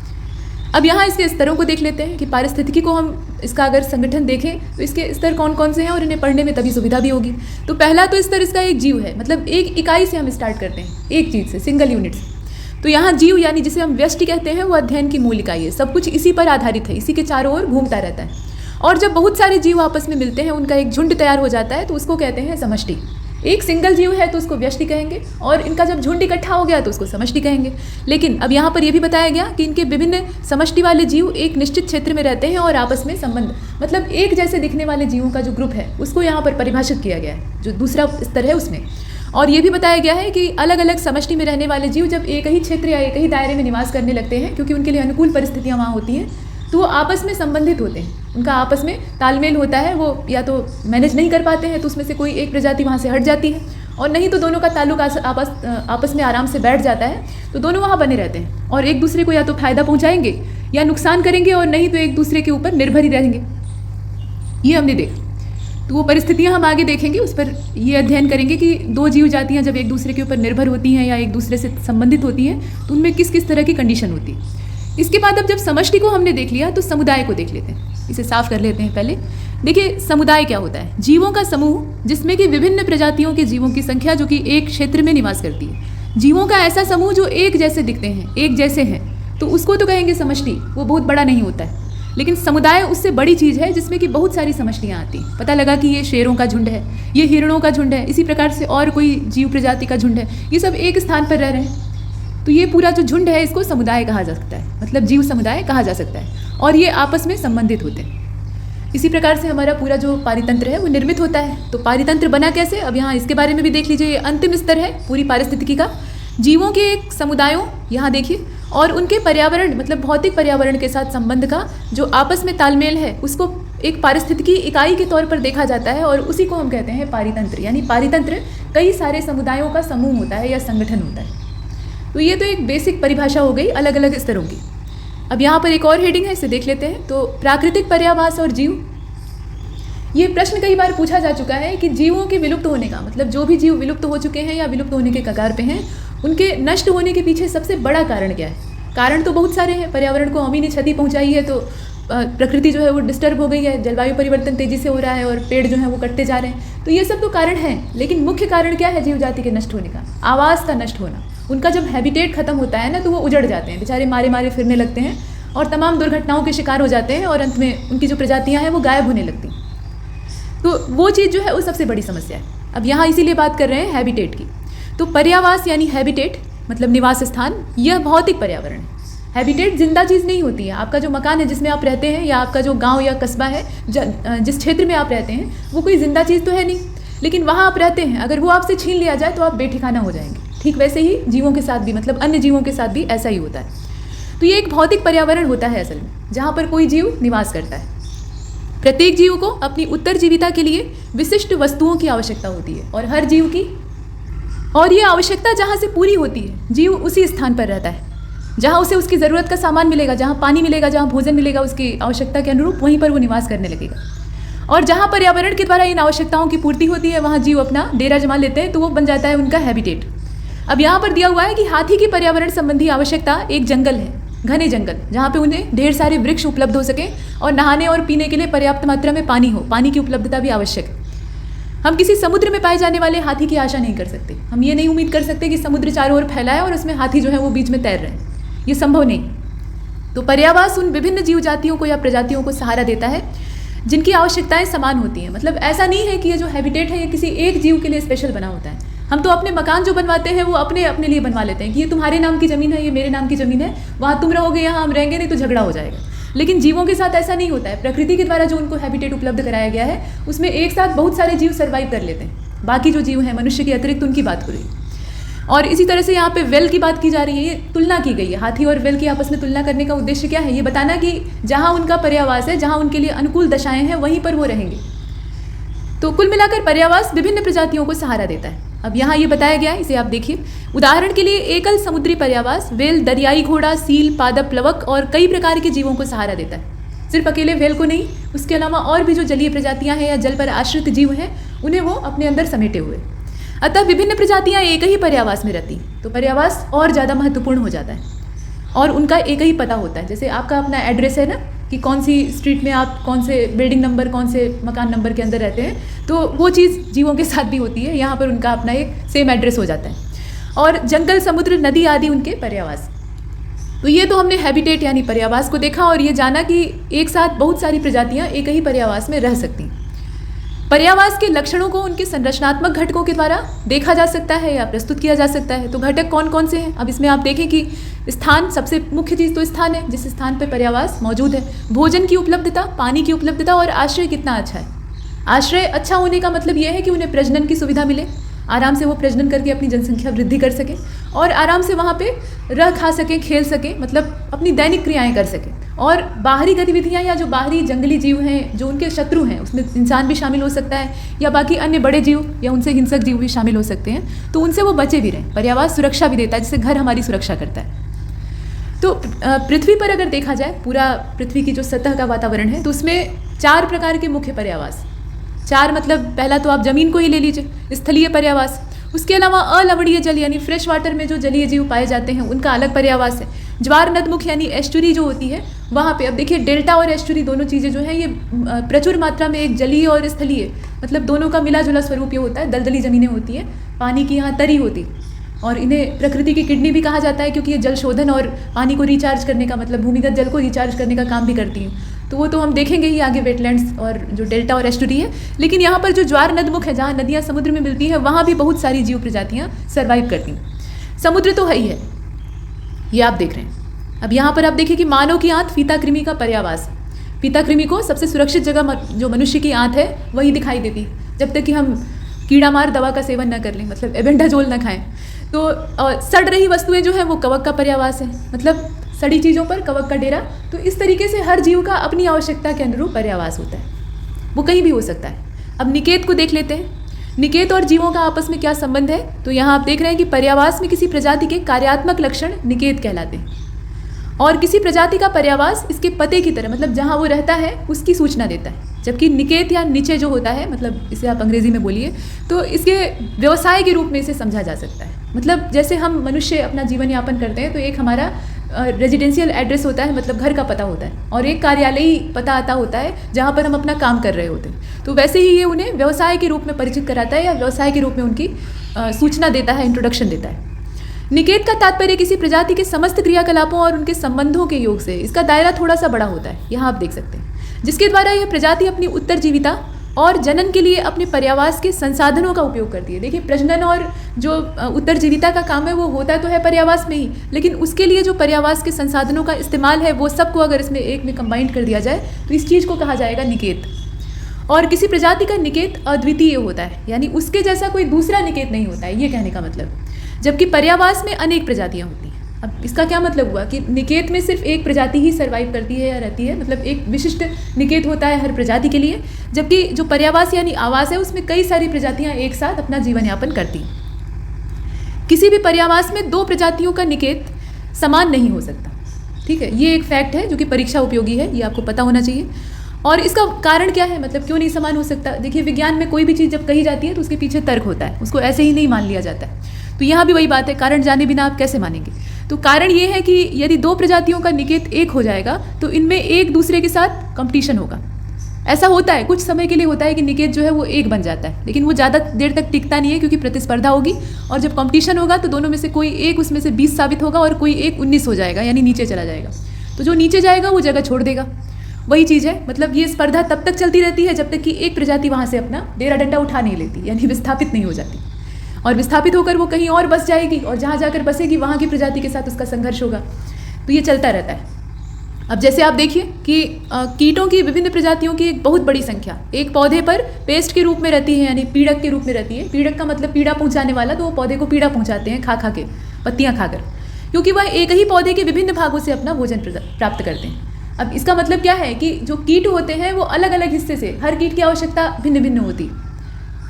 अब यहाँ इसके स्तरों को देख लेते हैं कि पारिस्थितिकी को हम इसका अगर संगठन देखें तो इसके स्तर कौन कौन से हैं और इन्हें पढ़ने में तभी सुविधा भी होगी। तो पहला तो स्तर इसका एक जीव है, मतलब एक इकाई से हम स्टार्ट करते हैं, एक चीज़ से, सिंगल यूनिट से। तो यहाँ जीव यानी जिसे हम व्यष्टि कहते हैं वो अध्ययन की मूल इकाई है। सब कुछ इसी पर आधारित है, इसी के चारों ओर घूमता रहता है। और जब बहुत सारे जीव आपस में मिलते हैं, उनका एक झुंड तैयार हो जाता है तो उसको कहते हैं समष्टि। एक सिंगल जीव है तो उसको व्यष्टि कहेंगे, और इनका जब झुंड इकट्ठा हो गया तो उसको समष्टि कहेंगे। लेकिन अब यहाँ पर यह भी बताया गया कि इनके विभिन्न समष्टि वाले जीव एक निश्चित क्षेत्र में रहते हैं और आपस में संबंध, मतलब एक जैसे दिखने वाले जीवों का जो ग्रुप है उसको यहाँ पर परिभाषित किया गया है, जो दूसरा स्तर है उसमें। और ये भी बताया गया है कि अलग अलग समष्टि में रहने वाले जीव जब एक ही क्षेत्र या एक ही दायरे में निवास करने लगते हैं, क्योंकि उनके लिए अनुकूल परिस्थितियाँ वहाँ होती हैं, तो वो आपस में संबंधित होते हैं, उनका आपस में तालमेल होता है। वो या तो मैनेज नहीं कर पाते हैं तो उसमें से कोई एक प्रजाति वहाँ से हट जाती है, और नहीं तो दोनों का ताल्लुक आपस में आराम से बैठ जाता है, तो दोनों वहाँ बने रहते हैं और एक दूसरे को या तो फायदा पहुँचाएंगे या नुकसान करेंगे, और नहीं तो एक दूसरे के ऊपर निर्भर ही रहेंगे। ये हमने देखा। तो वो परिस्थितियाँ हम आगे देखेंगे, उस पर ये अध्ययन करेंगे कि दो जीव जातियाँ जब एक दूसरे के ऊपर निर्भर होती हैं या एक दूसरे से संबंधित होती हैं तो उनमें किस किस तरह की कंडीशन होती है। इसके बाद अब जब समष्टि को हमने देख लिया तो समुदाय को देख लेते हैं। इसे साफ कर लेते हैं पहले। देखिए, समुदाय क्या होता है? जीवों का समूह जिसमें कि विभिन्न प्रजातियों के जीवों की संख्या जो कि एक क्षेत्र में निवास करती है। जीवों का ऐसा समूह जो एक जैसे दिखते हैं, एक जैसे हैं, तो उसको तो कहेंगे समष्टि। वो बहुत बड़ा नहीं होता है, लेकिन समुदाय उससे बड़ी चीज़ है जिसमें कि बहुत सारी समष्टियाँ आती हैं। पता लगा कि ये शेरों का झुंड है, ये हिरणों का झुंड है, इसी प्रकार से और कोई जीव प्रजाति का झुंड है, ये सब एक स्थान पर रह रहे हैं। तो ये पूरा जो झुंड है इसको समुदाय कहा जा सकता है, मतलब जीव समुदाय कहा जा सकता है, और ये आपस में संबंधित होते हैं। इसी प्रकार से हमारा पूरा जो पारितंत्र है वो निर्मित होता है। तो पारितंत्र बना कैसे, अब यहाँ इसके बारे में भी देख लीजिए। ये अंतिम स्तर है पूरी पारिस्थितिकी का। जीवों के एक समुदायों, यहाँ देखिए, और उनके पर्यावरण मतलब भौतिक पर्यावरण के साथ संबंध का जो आपस में तालमेल है उसको एक पारिस्थितिकी इकाई के तौर पर देखा जाता है, और उसी को हम कहते हैं पारितंत्र। यानी पारितंत्र कई सारे समुदायों का समूह होता है या संगठन होता है। तो ये तो एक बेसिक परिभाषा हो गई अलग अलग स्तरों की। अब यहाँ पर एक और हेडिंग है, इसे देख लेते हैं। तो प्राकृतिक पर्यावास और जीव, ये प्रश्न कई बार पूछा जा चुका है कि जीवों के विलुप्त होने का मतलब, जो भी जीव विलुप्त हो चुके हैं या विलुप्त होने के कगार पे हैं, उनके नष्ट होने के पीछे सबसे बड़ा कारण क्या है। कारण तो बहुत सारे हैं। पर्यावरण को हम ही ने क्षति पहुँचाई है, तो प्रकृति जो है वो डिस्टर्ब हो गई है, जलवायु परिवर्तन तेजी से हो रहा है और पेड़ जो है वो कटते जा रहे हैं। तो ये सब तो कारण हैं, लेकिन मुख्य कारण क्या है जीव जाति के नष्ट होने का? आवास का नष्ट होना। उनका जब हैबिटेट खत्म होता है ना तो वो उजड़ जाते हैं, बेचारे मारे मारे फिरने लगते हैं और तमाम दुर्घटनाओं के शिकार हो जाते हैं, और अंत में उनकी जो प्रजातियां हैं वो गायब होने लगती हैं। तो वो चीज़ जो है वो सबसे बड़ी समस्या है। अब यहाँ इसीलिए बात कर रहे हैं हैबिटेट की। तो पर्यावास यानी हैबिटेट मतलब निवास स्थान, यह भौतिक पर्यावरण है। हैबिटेट जिंदा चीज़ नहीं होती है। आपका जो मकान है जिसमें आप रहते हैं, या आपका जो गाँव या कस्बा है जिस क्षेत्र में आप रहते हैं, वो कोई जिंदा चीज़ तो है नहीं, लेकिन वहाँ आप रहते हैं। अगर वो आपसे छीन लिया जाए तो आप बेठिकाना हो जाएंगे। ठीक वैसे ही जीवों के साथ भी, मतलब अन्य जीवों के साथ भी ऐसा ही होता है। तो ये एक भौतिक पर्यावरण होता है असल में, जहाँ पर कोई जीव निवास करता है। प्रत्येक जीव को अपनी उत्तरजीविता के लिए विशिष्ट वस्तुओं की आवश्यकता होती है, और हर जीव की, और ये आवश्यकता जहाँ से पूरी होती है, जीव उसी स्थान पर रहता है जहाँ उसे उसकी ज़रूरत का सामान मिलेगा, जहाँ पानी मिलेगा, जहाँ भोजन मिलेगा उसकी आवश्यकता के अनुरूप, वहीं पर वो निवास करने लगेगा। और जहाँ पर्यावरण के द्वारा इन आवश्यकताओं की पूर्ति होती है वहाँ जीव अपना डेरा जमा लेते हैं, तो वो बन जाता है उनका हैबिटेट। अब यहाँ पर दिया हुआ है कि हाथी की पर्यावरण संबंधी आवश्यकता एक जंगल है, घने जंगल, जहाँ पे उन्हें ढेर सारे वृक्ष उपलब्ध हो सकें और नहाने और पीने के लिए पर्याप्त मात्रा में पानी हो। पानी की उपलब्धता भी आवश्यक है। हम किसी समुद्र में पाए जाने वाले हाथी की आशा नहीं कर सकते। हम ये नहीं उम्मीद कर सकते कि समुद्र चारों ओर फैला है और उसमें हाथी जो है वो बीच में तैर रहे हैं, ये संभव नहीं। तो पर्यावास उन विभिन्न जीव जातियों को या प्रजातियों को सहारा देता है जिनकी आवश्यकताएं समान होती हैं। मतलब ऐसा नहीं है कि ये जो हैबिटेट है ये किसी एक जीव के लिए स्पेशल बना होता है। हम तो अपने मकान जो बनवाते हैं वो अपने अपने लिए बनवा लेते हैं कि ये तुम्हारे नाम की ज़मीन है, ये मेरे नाम की ज़मीन है, वहाँ तुम रहोगे, यहाँ हम रहेंगे, नहीं तो झगड़ा हो जाएगा। लेकिन जीवों के साथ ऐसा नहीं होता है। प्रकृति के द्वारा जो उनको हैबिटेट उपलब्ध कराया गया है उसमें एक साथ बहुत सारे जीव सर्वाइव कर लेते हैं। बाकी जो जीव हैं मनुष्य के अतिरिक्त, उनकी बात करें। और इसी तरह से यहाँ पे वेल की बात की जा रही है, ये तुलना की गई है। हाथी और वेल की आपस में तुलना करने का उद्देश्य क्या है? ये बताना कि जहाँ उनका पर्यावास है, जहाँ उनके लिए अनुकूल दशाएं हैं, वहीं पर वो रहेंगे। तो कुल मिलाकर पर्यावास विभिन्न प्रजातियों को सहारा देता है। अब यहाँ ये बताया गया है, इसे आप देखिए। उदाहरण के लिए एकल समुद्री पर्यावास वेल दरियाई घोड़ा, सील, पादप, प्लवक और कई प्रकार के जीवों को सहारा देता है। सिर्फ अकेले वेल को नहीं, उसके अलावा और भी जो जलीय प्रजातियां हैं या जल पर आश्रित जीव हैं, उन्हें वो अपने अंदर समेटे हुए। अतः विभिन्न प्रजातियां एक ही पर्यावास में रहती, तो पर्यावास और ज़्यादा महत्वपूर्ण हो जाता है और उनका एक ही पता होता है। जैसे आपका अपना एड्रेस है ना, कि कौन सी स्ट्रीट में आप कौन से बिल्डिंग नंबर, कौन से मकान नंबर के अंदर रहते हैं, तो वो चीज़ जीवों के साथ भी होती है। यहाँ पर उनका अपना एक सेम एड्रेस हो जाता है। और जंगल, समुद्र, नदी आदि उनके पर्यावास। तो ये तो हमने हैबिटेट यानी पर्यावास को देखा और ये जाना कि एक साथ बहुत सारी प्रजातियाँ एक ही पर्यावास में रह सकती। पर्यावास के लक्षणों को उनके संरचनात्मक घटकों के द्वारा देखा जा सकता है या प्रस्तुत किया जा सकता है। तो घटक कौन कौन से हैं? अब इसमें आप देखें कि स्थान, सबसे मुख्य चीज़ तो स्थान है, जिस स्थान पर पर्यावास मौजूद है। भोजन की उपलब्धता, पानी की उपलब्धता और आश्रय कितना अच्छा है। आश्रय अच्छा होने का मतलब यह है कि उन्हें प्रजनन की सुविधा मिले, आराम से वो प्रजनन करके अपनी जनसंख्या वृद्धि कर सकें और आराम से वहाँ पे रह खा सकें, खेल सकें, मतलब अपनी दैनिक क्रियाएं कर सकें। और बाहरी गतिविधियाँ या जो बाहरी जंगली जीव हैं, जो उनके शत्रु हैं, उसमें इंसान भी शामिल हो सकता है या बाकी अन्य बड़े जीव या उनसे हिंसक जीव भी शामिल हो सकते हैं, तो उनसे वो बचे भी रहें। पर्यावास सुरक्षा भी देता है, जिससे घर हमारी सुरक्षा करता है। तो पृथ्वी पर अगर देखा जाए, पूरा पृथ्वी की जो सतह का वातावरण है, तो उसमें 4 प्रकार के मुख्य पर्यावास। 4 मतलब पहला तो आप जमीन को ही ले लीजिए, स्थलीय पर्यावास। उसके अलावा अलवणीय जल यानी फ्रेश वाटर में जो जलीय जीव पाए जाते हैं, उनका अलग पर्यावास है। ज्वार नदमुख यानी एस्चुरी जो होती है, वहाँ पे अब देखिए डेल्टा और एस्चुरी दोनों चीज़ें जो हैं, ये प्रचुर मात्रा में एक जलीय और स्थलीय, मतलब दोनों का मिला जुला स्वरूप ये होता है। दलदली ज़मीनें होती हैं, पानी की यहाँ तरी होती, और इन्हें प्रकृति की किडनी भी कहा जाता है, क्योंकि ये जल शोधन और पानी को रिचार्ज करने का, मतलब भूमिगत जल को रिचार्ज करने का काम भी करती हैं। तो वो तो हम देखेंगे ही आगे, वेटलैंड्स और जो डेल्टा और एस्टुरी है। लेकिन यहाँ पर जो ज्वार नदमुख है, जहाँ नदियाँ समुद्र में मिलती हैं, वहाँ भी बहुत सारी जीव प्रजातियाँ सर्वाइव करती हैं। समुद्र तो है ही है, ये आप देख रहे हैं। अब यहाँ पर आप देखिए कि मानव की आंत फीता कृमि का पर्यावास। फीता कृमि को सबसे सुरक्षित जगह जो मनुष्य की आंत है वही दिखाई देती है, जब तक कि हम कीड़ा मार दवा का सेवन न कर लें, मतलब एबेंडाजोल न खाएं। तो सड़ रही वस्तुएं जो है वो कवक का पर्यावास है, मतलब सड़ी चीज़ों पर कवक का डेरा। तो इस तरीके से हर जीव का अपनी आवश्यकता के अनुरूप पर्यावास होता है, वो कहीं भी हो सकता है। अब निकेत को देख लेते हैं। निकेत और जीवों का आपस में क्या संबंध है? तो यहाँ आप देख रहे हैं कि पर्यावास में किसी प्रजाति के कार्यात्मक लक्षण निकेत कहलाते हैं, और किसी प्रजाति का पर्यावास इसके पते की तरह, मतलब जहाँ वो रहता है उसकी सूचना देता है। जबकि निकेत या नीचे जो होता है, मतलब इसे आप अंग्रेजी में बोलिए, तो इसके व्यवसाय के रूप में इसे समझा जा सकता है। मतलब जैसे हम मनुष्य अपना जीवन यापन करते हैं, तो एक हमारा रेजिडेंशियल एड्रेस होता है, मतलब घर का पता होता है, और एक कार्यालयी पता आता होता है जहाँ पर हम अपना काम कर रहे होते हैं। तो वैसे ही ये उन्हें व्यवसाय के रूप में परिचित कराता है या व्यवसाय के रूप में उनकी सूचना देता है, इंट्रोडक्शन देता है। निकेत का तात्पर्य किसी प्रजाति के समस्त क्रियाकलापों और उनके संबंधों के योग से। इसका दायरा थोड़ा सा बड़ा होता है, यहाँ आप देख सकते हैं, जिसके द्वारा यह प्रजाति अपनी उत्तरजीविता और जनन के लिए अपने पर्यावास के संसाधनों का उपयोग करती है। देखिए, प्रजनन और जो उत्तरजीविता का काम है वो होता तो है पर्यावास में ही, लेकिन उसके लिए जो पर्यावास के संसाधनों का इस्तेमाल है वो सबको अगर इसमें एक में कंबाइंड कर दिया जाए तो इस चीज़ को कहा जाएगा निकेत। और किसी प्रजाति का निकेत अद्वितीय होता है, यानी उसके जैसा कोई दूसरा निकेत नहीं होता है, ये कहने का मतलब। जबकि पर्यावास में अनेक प्रजातियाँ होती हैं। अब इसका क्या मतलब हुआ कि निकेत में सिर्फ एक प्रजाति ही सर्वाइव करती है या रहती है, मतलब एक विशिष्ट निकेत होता है हर प्रजाति के लिए, जबकि जो पर्यावास यानी आवास है उसमें कई सारी प्रजातियां एक साथ अपना जीवन यापन करती हैं। किसी भी पर्यावास में 2 प्रजातियों का निकेत समान नहीं हो सकता, ठीक है, ये एक फैक्ट है जो कि परीक्षा उपयोगी है, ये आपको पता होना चाहिए। और इसका कारण क्या है, मतलब क्यों नहीं समान हो सकता? देखिए, विज्ञान में कोई भी चीज़ जब कही जाती है तो उसके पीछे तर्क होता है, उसको ऐसे ही नहीं मान लिया जाता है। तो यहाँ भी वही बात है, कारण जाने बिना आप कैसे मानेंगे? तो कारण ये है कि यदि 2 प्रजातियों का निकेत एक हो जाएगा तो इनमें एक दूसरे के साथ कंपटीशन होगा। ऐसा होता है, कुछ समय के लिए होता है कि निकेत जो है वो एक बन जाता है, लेकिन वो ज़्यादा देर तक टिकता नहीं है, क्योंकि प्रतिस्पर्धा होगी और जब कंपटीशन होगा तो दोनों में से कोई एक उसमें से 20 साबित होगा और कोई एक 19 हो जाएगा, यानी नीचे चला जाएगा। तो जो नीचे जाएगा वो जगह छोड़ देगा। वही चीज़ है, मतलब ये स्पर्धा तब तक चलती रहती है जब तक कि एक प्रजाति वहाँ से अपना डेरा डंडा उठा नहीं लेती, यानी विस्थापित नहीं हो जाती, और विस्थापित होकर वो कहीं और बस जाएगी और जहाँ जाकर बसेगी वहाँ की प्रजाति के साथ उसका संघर्ष होगा। तो ये चलता रहता है। अब जैसे आप देखिए कि कीटों की विभिन्न प्रजातियों की एक बहुत बड़ी संख्या एक पौधे पर पेस्ट के रूप में रहती है, यानी पीड़क के रूप में रहती है। पीड़क का मतलब पीड़ा पहुंचाने वाला, तो वो पौधे को पीड़ा पहुंचाते हैं खा खा के, पत्तियां खाकर, क्योंकि वह एक ही पौधे के विभिन्न भागों से अपना भोजन प्राप्त करते हैं। अब इसका मतलब क्या है कि जो कीट होते हैं वो अलग अलग हिस्से से, हर कीट की आवश्यकता भिन्न भिन्न होती,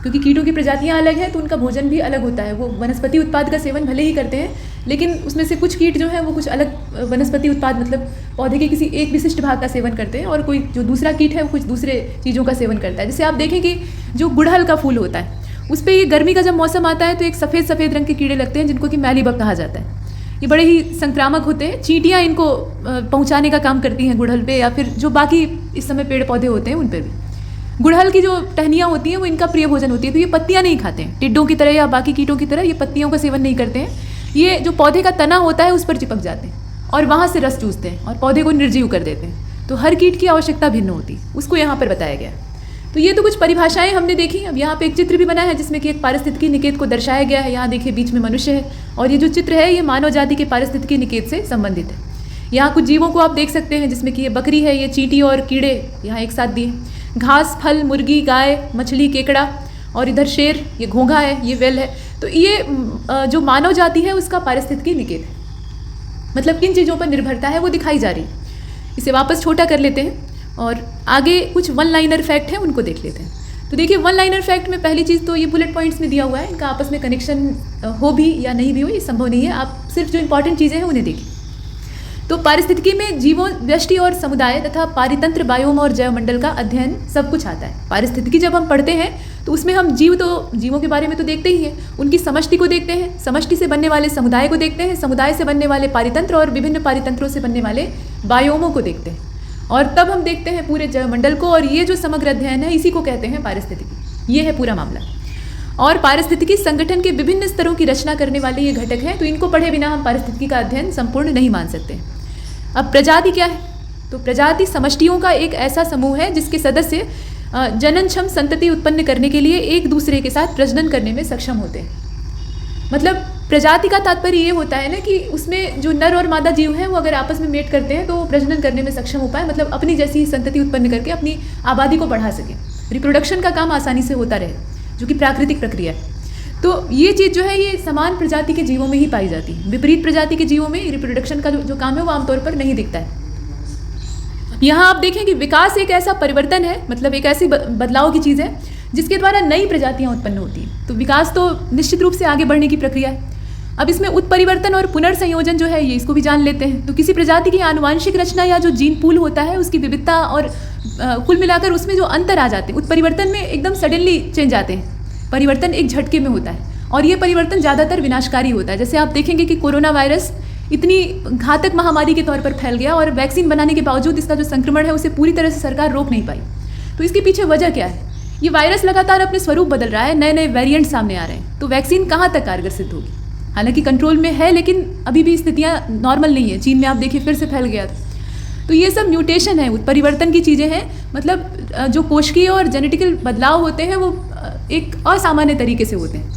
क्योंकि कीटों की प्रजातियां अलग हैं तो उनका भोजन भी अलग होता है। वो वनस्पति उत्पाद का सेवन भले ही करते हैं, लेकिन उसमें से कुछ कीट जो हैं वो कुछ अलग वनस्पति उत्पाद मतलब पौधे के किसी एक विशिष्ट भाग का सेवन करते हैं, और कोई जो दूसरा कीट है वो कुछ दूसरे चीज़ों का सेवन करता है। जैसे आप देखें कि जो गुड़हल का फूल होता है उस पर ये गर्मी का जब मौसम आता है तो एक सफ़ेद सफ़ेद रंग के कीड़े लगते हैं जिनको कि मैलीबग कहा जाता है। ये बड़े ही संक्रामक होते हैं, चींटियाँ इनको पहुँचाने का काम करती हैं गुड़हल पे, या फिर जो बाकी इस समय पेड़ पौधे होते हैं उन पर भी। गुड़हल की जो टहनियाँ होती हैं वो इनका प्रिय भोजन होती है, तो ये पत्तियाँ नहीं खाते हैं टिड्डों की तरह या बाकी कीटों की तरह, ये पत्तियों का सेवन नहीं करते हैं। ये जो पौधे का तना होता है उस पर चिपक जाते हैं और वहाँ से रस चूसते हैं और पौधे को निर्जीव कर देते हैं। तो हर कीट की आवश्यकता भिन्न होती, उसको यहाँ पर बताया गया। तो ये तो कुछ परिभाषाएं हमने देखी। अब यहाँ पे एक चित्र भी बना है जिसमें कि एक पारिस्थितिकी निकेत को दर्शाया गया है। यहाँ देखिए बीच में मनुष्य है, और ये जो चित्र है ये मानव जाति के पारिस्थितिकी निकेत से संबंधित है। यहाँ कुछ जीवों को आप देख सकते हैं जिसमें कि ये बकरी है, ये चींटी और कीड़े यहाँ एक साथ दिए, घास, फल, मुर्गी, गाय, मछली, केकड़ा, और इधर शेर, ये घोंघा है, ये वेल है। तो ये जो मानव जाति है उसका पारिस्थितिकी निकेत है, मतलब किन चीज़ों पर निर्भरता है वो दिखाई जा रही है। इसे वापस छोटा कर लेते हैं और आगे कुछ वन लाइनर फैक्ट हैं उनको देख लेते हैं। तो देखिए वन लाइनर फैक्ट में पहली चीज़ तो ये बुलेट पॉइंट्स में दिया हुआ है, इनका आपस में कनेक्शन हो भी या नहीं भी हो ये संभव नहीं है, आप सिर्फ जो इंपॉर्टेंट चीज़ें हैं उन्हें देखिए। तो पारिस्थितिकी में जीवों, व्यष्टि और समुदाय तथा पारितंत्र, बायोम और जैवमंडल का अध्ययन सब कुछ आता है। पारिस्थितिकी जब हम पढ़ते हैं तो उसमें हम जीवों के बारे में तो देखते ही हैं, उनकी समष्टि को देखते हैं, समष्टि से बनने वाले समुदाय को देखते हैं, समुदाय से बनने वाले पारितंत्र और विभिन्न पारितंत्रों से बनने वाले बायोमों को देखते हैं, और तब हम देखते हैं पूरे जैवमंडल को। और ये जो समग्र अध्ययन है इसी को कहते हैं पारिस्थितिकी। ये है पूरा मामला। और पारिस्थितिकी संगठन के विभिन्न स्तरों की रचना करने वाले ये घटक हैं, तो इनको पढ़े बिना हम पारिस्थितिकी का अध्ययन संपूर्ण नहीं मान सकते। अब प्रजाति क्या है? तो प्रजाति समष्टियों का एक ऐसा समूह है जिसके सदस्य जननक्षम संतति उत्पन्न करने के लिए एक दूसरे के साथ प्रजनन करने में सक्षम होते हैं। मतलब प्रजाति का तात्पर्य ये होता है ना कि उसमें जो नर और मादा जीव हैं वो अगर आपस में मेट करते हैं तो वो प्रजनन करने में सक्षम हो पाए, मतलब अपनी जैसी ही संतति उत्पन्न करके अपनी आबादी को बढ़ा सकें, रिप्रोडक्शन का काम आसानी से होता रहे, जो कि प्राकृतिक प्रक्रिया है। तो ये चीज़ जो है ये समान प्रजाति के जीवों में ही पाई जाती है। विपरीत प्रजाति के जीवों में रिप्रोडक्शन का जो काम है वो आमतौर पर नहीं दिखता है। यहाँ आप देखें कि विकास एक ऐसा परिवर्तन है, मतलब एक ऐसी बदलाव की चीज़ है जिसके द्वारा नई प्रजातियाँ उत्पन्न होती हैं। तो विकास तो निश्चित रूप से आगे बढ़ने की प्रक्रिया है। अब इसमें उत्परिवर्तन और पुनर्संयोजन जो है ये इसको भी जान लेते हैं। तो किसी प्रजाति की आनुवांशिक रचना या जो जीन पूल होता है उसकी विविधता और कुल मिलाकर उसमें जो अंतर आ जाते हैं, उत्परिवर्तन में एकदम सडनली चेंज आते हैं, परिवर्तन एक झटके में होता है, और ये परिवर्तन ज़्यादातर विनाशकारी होता है। जैसे आप देखेंगे कि कोरोना वायरस इतनी घातक महामारी के तौर पर फैल गया और वैक्सीन बनाने के बावजूद इसका जो संक्रमण है उसे पूरी तरह से सरकार रोक नहीं पाई। तो इसके पीछे वजह क्या है? ये वायरस लगातार अपने स्वरूप बदल रहा है, नए नए वेरिएंट सामने आ रहे हैं। तो वैक्सीन कहाँ तक कारगर सिद्ध होगी? हालांकि कंट्रोल में है लेकिन अभी भी स्थितियाँ नॉर्मल नहीं है। चीन में आप देखिए फिर से फैल गया था। तो ये सब म्यूटेशन है, उत्परिवर्तन की चीज़ें हैं। मतलब जो कोशिकीय और जेनेटिकल बदलाव होते हैं वो एक असामान्य तरीके से होते हैं,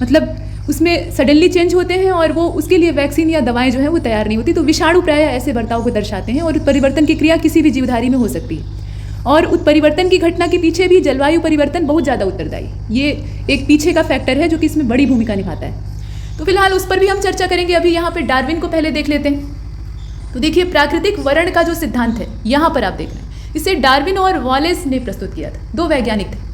मतलब उसमें सडनली चेंज होते हैं और वो उसके लिए वैक्सीन या दवाएं जो है वो तैयार नहीं होती। तो विषाणु प्रायः ऐसे बर्ताव को दर्शाते हैं, और उत्परिवर्तन की क्रिया किसी भी जीवधारी में हो सकती है। और उत्परिवर्तन की घटना के पीछे भी जलवायु परिवर्तन बहुत ज़्यादा उत्तरदायी, ये एक पीछे का फैक्टर है जो कि इसमें बड़ी भूमिका निभाता है। तो फिलहाल उस पर भी हम चर्चा करेंगे। अभी यहाँ पे डार्विन को पहले देख लेते हैं। तो देखिए प्राकृतिक वर्ण का जो सिद्धांत है यहाँ पर आप देख रहे हैं, इसे डार्विन और वॉलेस ने प्रस्तुत किया था, दो वैज्ञानिक थे।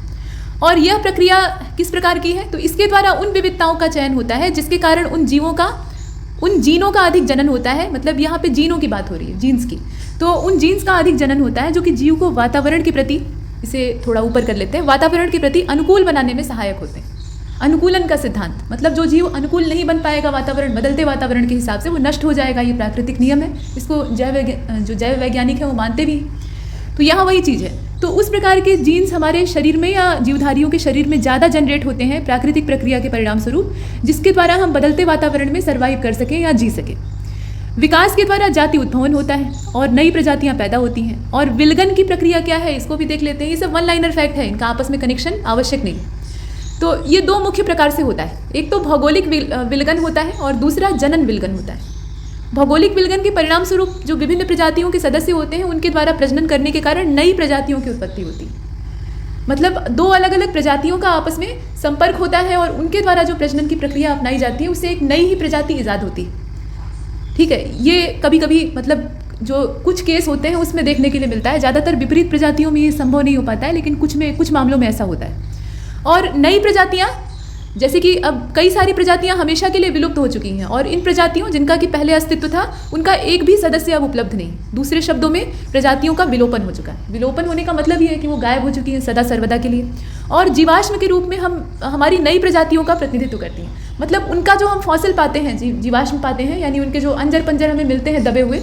और यह प्रक्रिया किस प्रकार की है? तो इसके द्वारा उन विविधताओं का चयन होता है जिसके कारण उन जीनों का अधिक जनन होता है। मतलब यहाँ पे जीनों की बात हो रही है, जीन्स की। तो उन जीन्स का अधिक जनन होता है जो कि जीव को वातावरण के प्रति, इसे थोड़ा ऊपर कर लेते हैं, वातावरण के प्रति अनुकूल बनाने में सहायक होते हैं। अनुकूलन का सिद्धांत, मतलब जो जीव अनुकूल नहीं बन पाएगा वातावरण, बदलते वातावरण के हिसाब से वो नष्ट हो जाएगा, ये प्राकृतिक नियम है। इसको जैव वैज्ञानिक है वो मानते भी हैं। तो यहाँ वही चीज़ है। तो उस प्रकार के जीन्स हमारे शरीर में या जीवधारियों के शरीर में ज़्यादा जनरेट होते हैं प्राकृतिक प्रक्रिया के परिणाम स्वरूप, जिसके द्वारा हम बदलते वातावरण में सर्वाइव कर सकें या जी सकें। विकास के द्वारा जाति उद्भवन होता है और नई प्रजातियां पैदा होती हैं। और विलगन की प्रक्रिया क्या है इसको भी देख लेते हैं। ये सब वन लाइनर फैक्ट है, इनका आपस में कनेक्शन आवश्यक नहीं है। तो ये दो मुख्य प्रकार से होता है, एक तो भौगोलिक विलगन होता है और दूसरा जनन विलगन होता है। भौगोलिक विलगन के परिणाम स्वरूप जो विभिन्न प्रजातियों के सदस्य होते हैं उनके द्वारा प्रजनन करने के कारण नई प्रजातियों की उत्पत्ति होती है। मतलब दो अलग अलग प्रजातियों का आपस में संपर्क होता है और उनके द्वारा जो प्रजनन की प्रक्रिया अपनाई जाती है उससे एक नई ही प्रजाति ईजाद होती है। ठीक है, ये कभी कभी मतलब जो कुछ केस होते हैं उसमें देखने के लिए मिलता है। ज़्यादातर विपरीत प्रजातियों में ये संभव नहीं हो पाता है, लेकिन कुछ मामलों में ऐसा होता है। और नई प्रजातियाँ, जैसे कि अब कई सारी प्रजातियां हमेशा के लिए विलुप्त हो चुकी हैं और इन प्रजातियों जिनका कि पहले अस्तित्व था उनका एक भी सदस्य अब उपलब्ध नहीं। दूसरे शब्दों में प्रजातियों का विलोपन हो चुका है। विलोपन होने का मतलब ये है कि वो गायब हो चुकी हैं सदा सर्वदा के लिए, और जीवाश्म के रूप में हम हमारी नई प्रजातियों का प्रतिनिधित्व करती हैं। मतलब उनका जो हम फॉसिल पाते हैं, जीवाश्म पाते हैं, यानी उनके जो अंजर पंजर हमें मिलते हैं दबे हुए,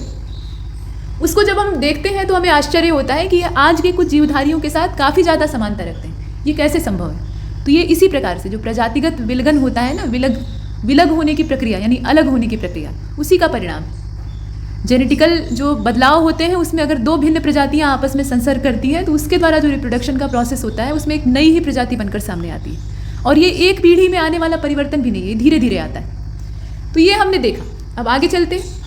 उसको जब हम देखते हैं तो हमें आश्चर्य होता है कि आज के कुछ जीवधारियों के साथ काफ़ी ज़्यादा समानता रखते हैं। ये कैसे संभव है? तो ये इसी प्रकार से जो प्रजातिगत विलगन होता है ना, विलग होने की प्रक्रिया यानी अलग होने की प्रक्रिया, उसी का परिणाम है। जेनेटिकल जो बदलाव होते हैं उसमें अगर दो भिन्न प्रजातियां आपस में संसर्ग करती है तो उसके द्वारा जो रिप्रोडक्शन का प्रोसेस होता है उसमें एक नई ही प्रजाति बनकर सामने आती है। और ये एक पीढ़ी में आने वाला परिवर्तन भी नहीं है, धीरे धीरे आता है। तो ये हमने देखा। अब आगे चलते हैं।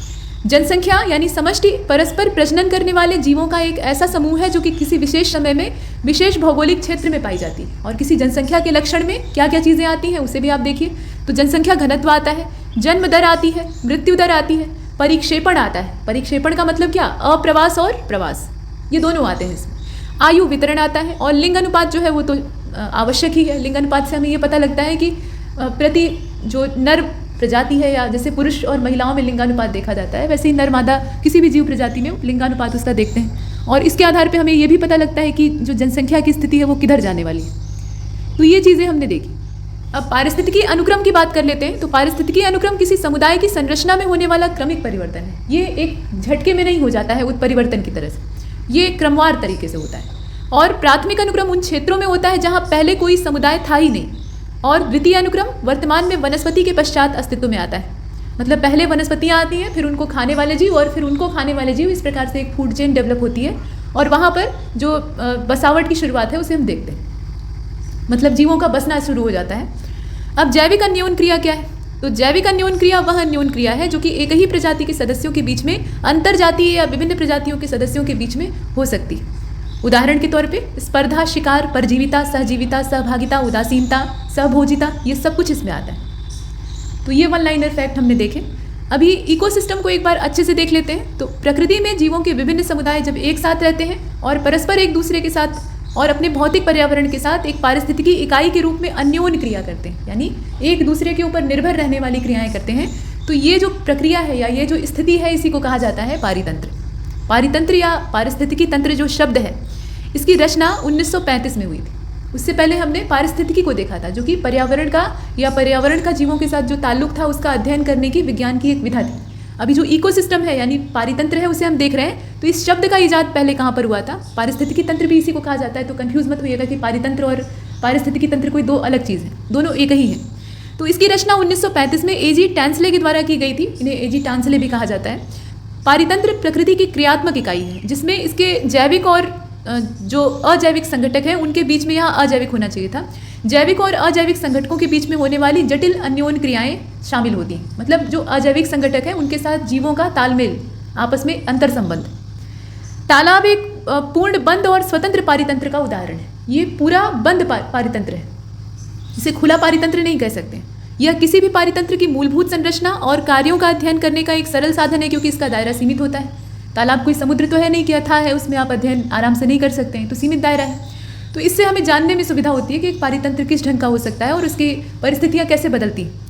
जनसंख्या यानी समष्टि परस्पर प्रजनन करने वाले जीवों का एक ऐसा समूह है जो कि किसी विशेष समय में विशेष भौगोलिक क्षेत्र में पाई जाती है। और किसी जनसंख्या के लक्षण में क्या क्या चीज़ें आती हैं उसे भी आप देखिए। तो जनसंख्या घनत्व आता है, जन्म दर आती है, मृत्यु दर आती है, परिक्षेपण आता है। परिक्षेपण का मतलब क्या? अप्रवास और प्रवास, ये दोनों आते हैं इसमें। आयु वितरण आता है और लिंग अनुपात जो है वो तो आवश्यक ही है। लिंग अनुपात से हमें ये पता लगता है कि प्रति जो नर प्रजाति है, या जैसे पुरुष और महिलाओं में लिंगानुपात देखा जाता है, वैसे ही नर मादा किसी भी जीव प्रजाति में लिंगानुपात उसका देखते हैं। और इसके आधार पे हमें ये भी पता लगता है कि जो जनसंख्या की स्थिति है वो किधर जाने वाली है। तो ये चीज़ें हमने देखी। अब पारिस्थितिकी अनुक्रम की बात कर लेते हैं। तो पारिस्थितिकी अनुक्रम किसी समुदाय की संरचना में होने वाला क्रमिक परिवर्तन है। ये एक झटके में नहीं हो जाता है उत्परिवर्तन की तरह से, ये क्रमवार तरीके से होता है। और प्राथमिक अनुक्रम उन क्षेत्रों में होता है जहाँ पहले कोई समुदाय था ही नहीं। और द्वितीय अनुक्रम वर्तमान में वनस्पति के पश्चात अस्तित्व में आता है। मतलब पहले वनस्पतियाँ आती हैं, फिर उनको खाने वाले जीव, और फिर उनको खाने वाले जीव, इस प्रकार से एक फूड चेन डेवलप होती है। और वहाँ पर जो बसावट की शुरुआत है उसे हम देखते हैं, मतलब जीवों का बसना शुरू हो जाता है। अब जैविक अन्योन क्रिया क्या है? तो जैविक अन्योन क्रिया वह अन्योन क्रिया है जो कि एक ही प्रजाति के सदस्यों के बीच में अंतर जातीय या विभिन्न प्रजातियों के सदस्यों के बीच में हो सकती है। उदाहरण के तौर पे स्पर्धा, शिकार, परजीविता, सहजीविता, सहभागिता, उदासीनता, सहभोजिता, ये सब कुछ इसमें आता है। तो ये वन लाइनर फैक्ट हमने देखे। अभी इकोसिस्टम को एक बार अच्छे से देख लेते हैं। तो प्रकृति में जीवों के विभिन्न समुदाय जब एक साथ रहते हैं और परस्पर एक दूसरे के साथ और अपने भौतिक पर्यावरण के साथ एक पारिस्थितिकी इकाई के रूप में अन्योन्य क्रिया करते हैं, यानी एक दूसरे के ऊपर निर्भर रहने वाली क्रियाएं करते हैं, तो ये जो प्रक्रिया है या ये जो स्थिति है इसी को कहा जाता है पारितंत्र। पारितंत्र या पारिस्थितिकी तंत्र जो शब्द है इसकी रचना 1935 में हुई थी। उससे पहले हमने पारिस्थितिकी को देखा था, जो कि पर्यावरण का या पर्यावरण का जीवों के साथ जो ताल्लुक था उसका अध्ययन करने की विज्ञान की एक विधा थी। अभी जो इकोसिस्टम है यानी पारितंत्र है उसे हम देख रहे हैं। तो इस शब्द का इजाद पहले कहाँ पर हुआ था? पारिस्थितिकी तंत्र भी इसी को कहा जाता है, तो कंफ्यूज मत होइएगा कि पारितंत्र और पारिस्थितिकी तंत्र कोई दो अलग चीज़ है, दोनों एक ही है। तो इसकी रचना 1935 में एजी टांसले के द्वारा की गई थी। इन्हें एजी टांसले भी कहा जाता है। पारितंत्र प्रकृति की क्रियात्मक इकाई है जिसमें इसके जैविक और जो अजैविक संघटक हैं उनके बीच में यहाँ अजैविक होना चाहिए था। जैविक और अजैविक संघटकों के बीच में होने वाली जटिल अन्योन्य क्रियाएं शामिल होती हैं। मतलब जो अजैविक संघटक हैं उनके साथ जीवों का तालमेल, आपस में अंतर संबंध। तालाब एक पूर्ण बंद और स्वतंत्र पारितंत्र का उदाहरण है। ये पूरा बंद पारितंत्र है, इसे खुला पारितंत्र नहीं कह सकते। यह किसी भी पारितंत्र की मूलभूत संरचना और कार्यों का अध्ययन करने का एक सरल साधन है, क्योंकि इसका दायरा सीमित होता है। तालाब कोई समुद्र तो है नहीं कि अथाह है, उसमें आप अध्ययन आराम से नहीं कर सकते हैं, तो सीमित दायरा है। तो इससे हमें जानने में सुविधा होती है कि एक पारितंत्र किस ढंग का हो सकता है और उसकी परिस्थितियाँ कैसे बदलती हैं।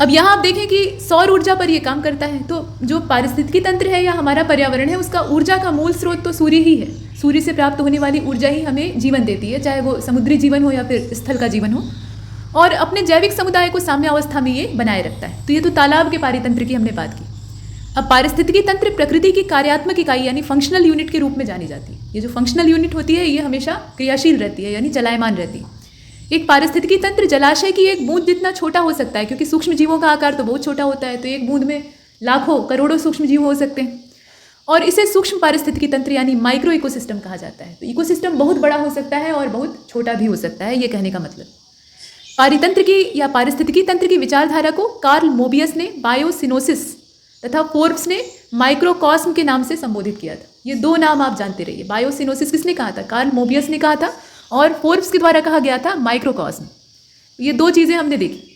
अब यहाँ आप देखें कि सौर ऊर्जा पर यह काम करता है। तो जो पारिस्थितिकी तंत्र है या हमारा पर्यावरण है उसका ऊर्जा का मूल स्रोत तो सूर्य ही है। सूर्य से प्राप्त होने वाली ऊर्जा ही हमें जीवन देती है, चाहे वो समुद्री जीवन हो या फिर स्थल का जीवन हो, और अपने जैविक समुदाय को साम्य अवस्था में ये बनाए रखता है। तो ये तो तालाब के पारितंत्र की हमने बात की। अब पारिस्थितिकी तंत्र प्रकृति की कार्यात्मक इकाई यानी फंक्शनल यूनिट के रूप में जानी जाती है। ये जो फंक्शनल यूनिट होती है ये हमेशा क्रियाशील रहती है, यानी चलायमान रहती है। एक पारिस्थितिकी तंत्र जलाशय की एक बूंद जितना छोटा हो सकता है, क्योंकि सूक्ष्म जीवों का आकार तो बहुत छोटा होता है, तो एक बूंद में लाखों करोड़ों सूक्ष्म जीव हो सकते हैं, और इसे सूक्ष्म पारिस्थितिकी तंत्र यानी माइक्रो इकोसिस्टम कहा जाता है। तो इकोसिस्टम बहुत बड़ा हो सकता है और बहुत छोटा भी हो सकता है, ये कहने का मतलब। पारितंत्र की या पारिस्थितिकी तंत्र की विचारधारा को कार्ल मोबियस ने बायोसिनोसिस तथा फोर्ब्स ने माइक्रोकॉस्म के नाम से संबोधित किया था। ये दो नाम आप जानते रहिए। बायोसिनोसिस किसने कहा था? कार्ल मोबियस ने कहा था, और फोर्ब्स के द्वारा कहा गया था माइक्रोकॉस्म। ये दो चीज़ें हमने देखी।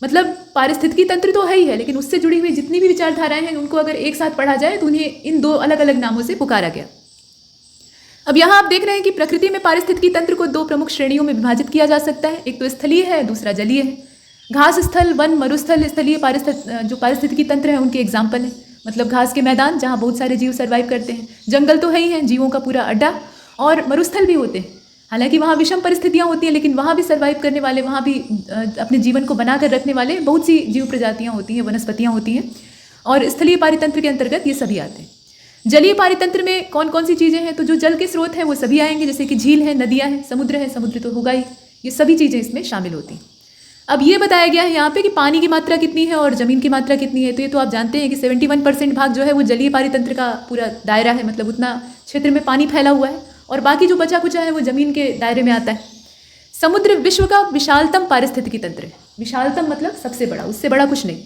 मतलब पारिस्थितिकी तंत्र तो है ही है, लेकिन उससे जुड़ी हुई जितनी भी विचारधाराएं हैं उनको अगर एक साथ पढ़ा जाए तो उन्हें इन दो अलग अलग नामों से पुकारा गया। अब यहाँ आप देख रहे हैं कि प्रकृति में पारिस्थितिकी तंत्र को दो प्रमुख श्रेणियों में विभाजित किया जा सकता है। एक तो स्थलीय है, दूसरा जलीय है। घास स्थल, वन, मरुस्थल स्थलीय जो पारिस्थितिकी तंत्र है उनके एग्जाम्पल हैं। मतलब घास के मैदान जहाँ बहुत सारे जीव सर्वाइव करते हैं, जंगल तो है ही हैं, जीवों का पूरा अड्डा, और मरुस्थल भी होते हैं। हालांकि वहाँ विषम परिस्थितियाँ होती हैं, लेकिन वहाँ भी सर्वाइव करने वाले, वहाँ भी अपने जीवन को बनाकर रखने वाले बहुत सी जीव प्रजातियाँ होती हैं, वनस्पतियाँ होती हैं, और स्थलीय पारितंत्र के अंतर्गत ये सभी आते हैं। जलीय पारितंत्र में कौन कौन सी चीज़ें हैं? तो जो जल के स्रोत हैं वो सभी आएंगे, जैसे कि झील है, नदियाँ हैं, समुद्र तो होगा ही, ये सभी चीज़ें इसमें शामिल होती हैं। अब ये बताया गया है यहाँ पे कि पानी की मात्रा कितनी है और ज़मीन की मात्रा कितनी है। तो ये तो आप जानते हैं कि 71% भाग जो है वो जलीय पारितंत्र का पूरा दायरा है, मतलब उतना क्षेत्र में पानी फैला हुआ है, और बाकी जो बचा कुचा है वो ज़मीन के दायरे में आता है। समुद्र विश्व का विशालतम पारिस्थितिकी तंत्र है। विशालतम मतलब सबसे बड़ा, उससे बड़ा कुछ नहीं।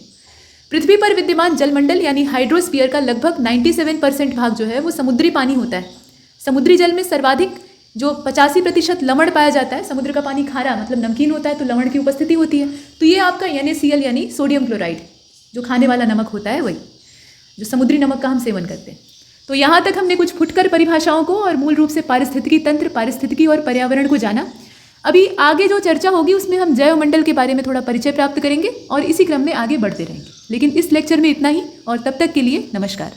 पृथ्वी पर विद्यमान जलमंडल यानी हाइड्रोस्फीयर का लगभग 97% भाग जो है वो समुद्री पानी होता है। समुद्री जल में सर्वाधिक जो 85% लवण पाया जाता है। समुद्र का पानी खारा मतलब नमकीन होता है, तो लवण की उपस्थिति होती है। तो ये आपका NaCl यानी सोडियम क्लोराइड, जो खाने वाला नमक होता है, वही जो समुद्री नमक का हम सेवन करते हैं। तो यहाँ तक हमने कुछ फुटकर परिभाषाओं को और मूल रूप से पारिस्थितिकी तंत्र, पारिस्थितिकी और पर्यावरण को जाना। अभी आगे जो चर्चा होगी उसमें हम जैवमंडल के बारे में थोड़ा परिचय प्राप्त करेंगे और इसी क्रम में आगे बढ़ते रहेंगे। लेकिन इस लेक्चर में इतना ही, और तब तक के लिए नमस्कार।